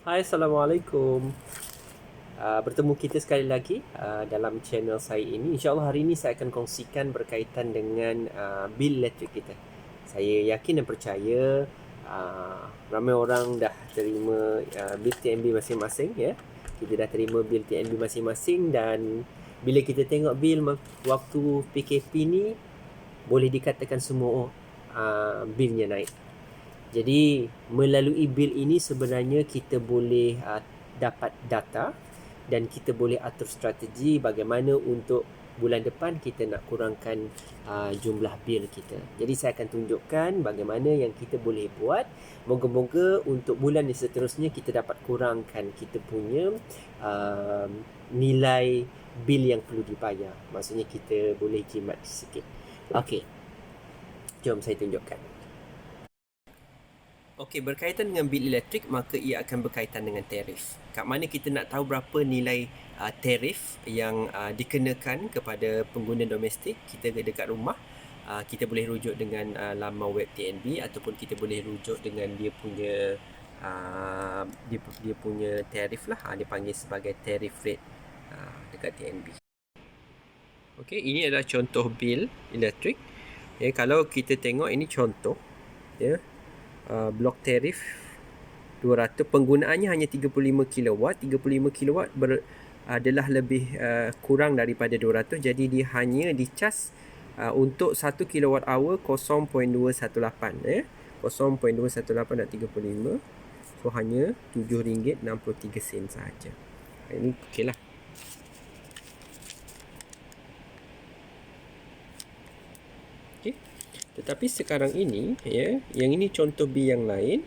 Hai, Assalamualaikum. Bertemu kita sekali lagi dalam channel saya ini. InsyaAllah hari ini saya akan kongsikan berkaitan dengan bil elektrik kita. Saya yakin dan percaya ramai orang dah terima bil TNB masing-masing, ya. Kita dah terima bil TNB masing-masing, dan bila kita tengok bil waktu PKP ni, boleh dikatakan semua bilnya naik. Jadi melalui bil ini sebenarnya kita boleh dapat data dan kita boleh atur strategi bagaimana untuk bulan depan kita nak kurangkan jumlah bil kita. Jadi saya akan tunjukkan bagaimana yang kita boleh buat. Moga-moga untuk bulan yang seterusnya kita dapat kurangkan kita punya nilai bil yang perlu dibayar. Maksudnya kita boleh jimat sikit. Okey, jom saya tunjukkan. Okey, berkaitan dengan bil elektrik, maka ia akan berkaitan dengan tarif. Kat mana kita nak tahu berapa nilai tarif yang dikenakan kepada pengguna domestik kita dekat rumah. Kita boleh rujuk dengan laman web TNB, ataupun kita boleh rujuk dengan dia punya dia punya tarif lah. Dia panggil sebagai tarif rate dekat TNB. Okey, ini adalah contoh bil elektrik. Ya, kalau kita tengok ini contoh, ya. Blok tarif 200, penggunaannya hanya 35 kilowatt. 35 kilowatt adalah lebih kurang daripada 200, jadi dia hanya dicas untuk 1 kilowatt hour 0.218, 0.218 dan 35, so hanya RM7.63 sahaja. Ini okey lah. Okay. Tetapi sekarang ini, ya, yang ini contoh bil yang lain.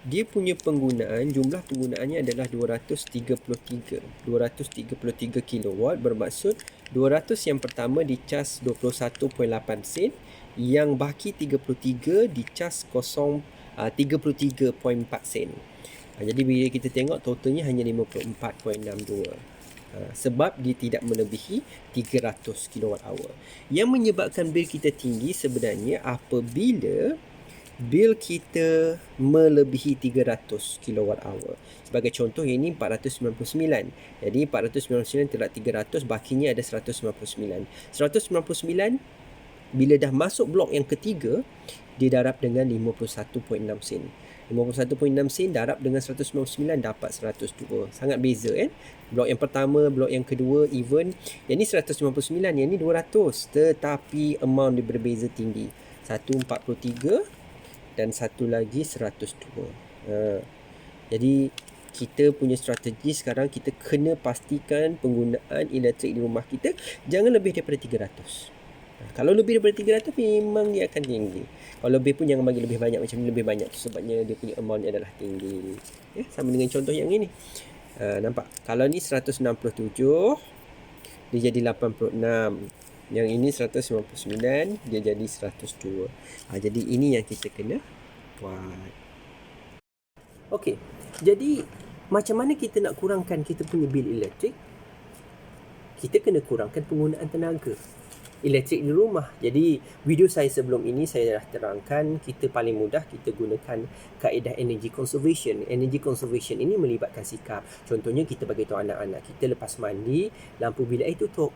Dia punya penggunaan, jumlah penggunaannya adalah 233 kilowatt, bermaksud 200 yang pertama dicas 21.8 sen, yang baki 33 dicas 33.4 sen. Jadi bila kita tengok totalnya hanya 54.62. Sebab dia tidak melebihi 300 kilowatt hour. Yang menyebabkan bil kita tinggi sebenarnya apabila bil kita melebihi 300 kilowatt hour. Sebagai contoh, ini 499. Jadi 499 terhadap 300, bakinya ada 199. 199 bila dah masuk blok yang ketiga, dia darab dengan 51.6 sen. 51.6 sen darab dengan 199 dapat 102. Sangat beza, kan? Blok yang pertama, blok yang kedua even. Yang ni 199, yang ni 200. Tetapi amount dia berbeza tinggi. 143 dan satu lagi 102. Jadi kita punya strategi sekarang, kita kena pastikan penggunaan elektrik di rumah kita jangan lebih daripada 300. Kalau lebih daripada 300 memang dia akan tinggi. Kalau lebih pun jangan bagi lebih banyak, macam lebih banyak tu sebabnya dia punya amount adalah tinggi. Ya, sama dengan contoh yang ini. Nampak? Kalau ni 167, dia jadi 86. Yang ini 199, dia jadi 102. Jadi ini yang kita kena buat. Okey, jadi macam mana kita nak kurangkan kita punya bil elektrik? Kita kena kurangkan penggunaan tenaga elektrik di rumah. Jadi video saya sebelum ini saya dah terangkan, kita paling mudah kita gunakan kaedah energy conservation. Energy conservation ini melibatkan sikap. Contohnya kita bagi tahu anak-anak kita lepas mandi, lampu bilik air tutup.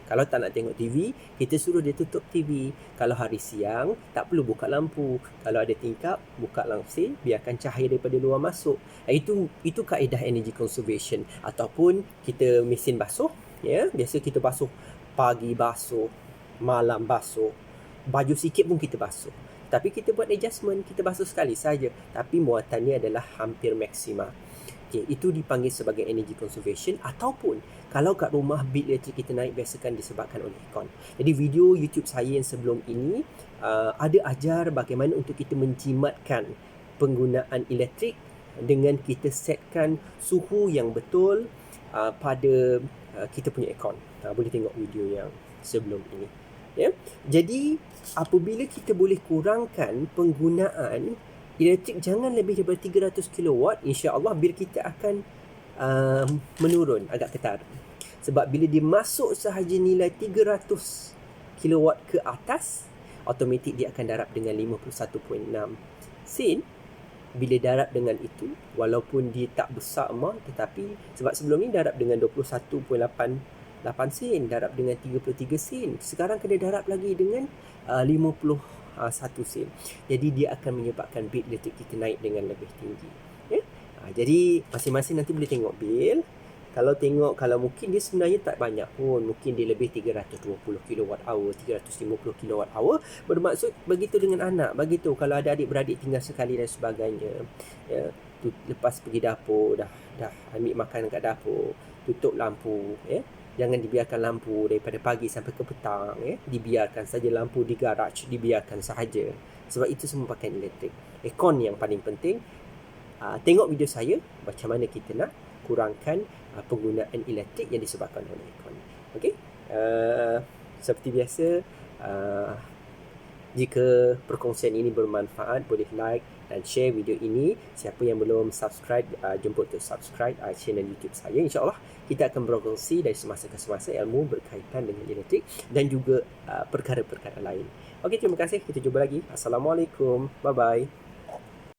Kalau tak nak tengok TV, kita suruh dia tutup TV. Kalau hari siang, tak perlu buka lampu. Kalau ada tingkap, buka lampu, biarkan cahaya daripada luar masuk. Itu kaedah energy conservation. Ataupun kita mesin basuh, ya, biasa kita basuh pagi, basuh malam, basuh baju sikit pun kita basuh. Tapi kita buat adjustment, kita basuh sekali saja, tapi muatannya adalah hampir maksima. Okay, itu dipanggil sebagai energy conservation. Ataupun kalau kat rumah bil elektrik kita naik, biasakan disebabkan oleh aircon. Jadi video YouTube saya yang sebelum ini ada ajar bagaimana untuk kita menjimatkan penggunaan elektrik dengan kita setkan suhu yang betul pada kita punya aircon. Boleh tengok video yang sebelum ini. Ya? Jadi apabila kita boleh kurangkan penggunaan elektrik jangan lebih daripada 300 kilowatt, insya-Allah bil kita akan menurun agak ketar. Sebab bila dia masuk sahaja nilai 300 kilowatt ke atas, automatik dia akan darab dengan 51.6 sen. bila darab dengan itu, walaupun dia tak besar amount, tetapi sebab sebelum ni darab dengan 21.8 sen, darab dengan 33 sen, sekarang kena darab lagi dengan 51 sen. Jadi dia akan menyebabkan bil elektrik kita naik dengan lebih tinggi. Ya? Jadi masing-masing nanti boleh tengok bil. Kalau mungkin dia sebenarnya tak banyak pun, mungkin dia lebih 320 kWh, 350 kWh, bermaksud begitu dengan anak, begitu kalau ada adik-beradik tinggal sekali dan sebagainya, ya, lepas pergi dapur, dah ambil makanan kat dapur, tutup lampu, ya, jangan dibiarkan lampu daripada pagi sampai ke petang, ya, dibiarkan saja lampu di garaj, dibiarkan sahaja, sebab itu semua pakai elektrik. Aircon yang paling penting. Tengok video saya macam mana kita nak kurangkan penggunaan elektrik yang disebabkan oleh aircon. Okey, seperti biasa, jika perkongsian ini bermanfaat, boleh like dan share video ini. Siapa yang belum subscribe, jemput untuk subscribe channel YouTube saya. InsyaAllah kita akan berkongsi dari semasa ke semasa ilmu berkaitan dengan elektrik dan juga perkara-perkara lain. Okey, terima kasih. Kita jumpa lagi. Assalamualaikum. Bye-bye.